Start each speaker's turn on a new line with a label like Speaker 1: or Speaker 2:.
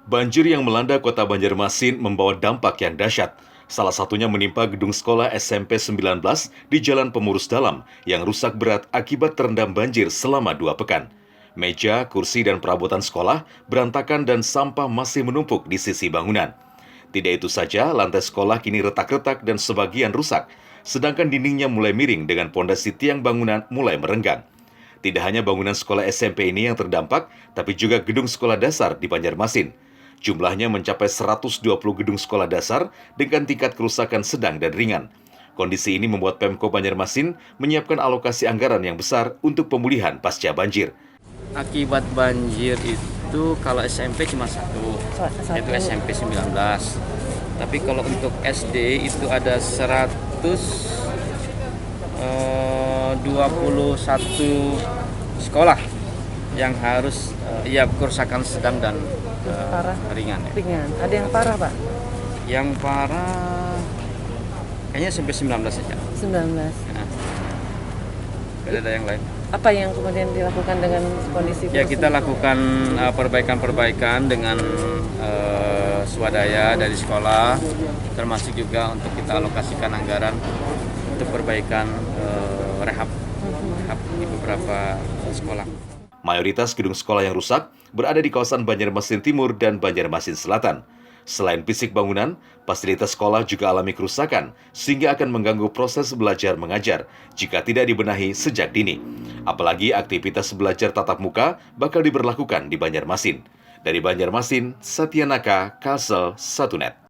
Speaker 1: Banjir yang melanda kota Banjarmasin membawa dampak yang dahsyat. Salah satunya menimpa gedung sekolah SMP 19 di Jalan Pemurus Dalam yang rusak berat akibat terendam banjir selama 2 pekan. Meja, kursi, dan perabotan sekolah berantakan dan sampah masih menumpuk di sisi bangunan. Tidak itu saja, lantai sekolah kini retak-retak dan sebagian rusak, sedangkan dindingnya mulai miring dengan pondasi tiang bangunan mulai merenggang. Tidak hanya bangunan sekolah SMP ini yang terdampak, tapi juga gedung sekolah dasar di Banjarmasin. Jumlahnya mencapai 120 gedung sekolah dasar dengan tingkat kerusakan sedang dan ringan. Kondisi ini membuat Pemko Banjarmasin menyiapkan alokasi anggaran yang besar untuk pemulihan pasca banjir.
Speaker 2: Akibat banjir itu kalau SMP cuma satu, yaitu SMP 19. Tapi kalau untuk SD itu ada 121 sekolah yang harus kerusakan sedang dan ringan.
Speaker 3: Ringan. Ada yang parah, Pak?
Speaker 2: Yang parah kayaknya sampai 19 saja.
Speaker 3: 19.
Speaker 2: Nah, tidak ada yang lain.
Speaker 3: Apa yang kemudian dilakukan dengan kondisi
Speaker 2: Ya, kita
Speaker 3: tersebut?
Speaker 2: lakukan perbaikan-perbaikan dengan swadaya dari sekolah, termasuk juga untuk kita alokasikan anggaran untuk perbaikan rehab di beberapa sekolah.
Speaker 1: Mayoritas gedung sekolah yang rusak berada di kawasan Banjarmasin Timur dan Banjarmasin Selatan. Selain fisik bangunan, fasilitas sekolah juga alami kerusakan sehingga akan mengganggu proses belajar mengajar jika tidak dibenahi sejak dini. Apalagi aktivitas belajar tatap muka bakal diberlakukan di Banjarmasin. Dari Banjarmasin, Satya Naka, Kalsel, 1net.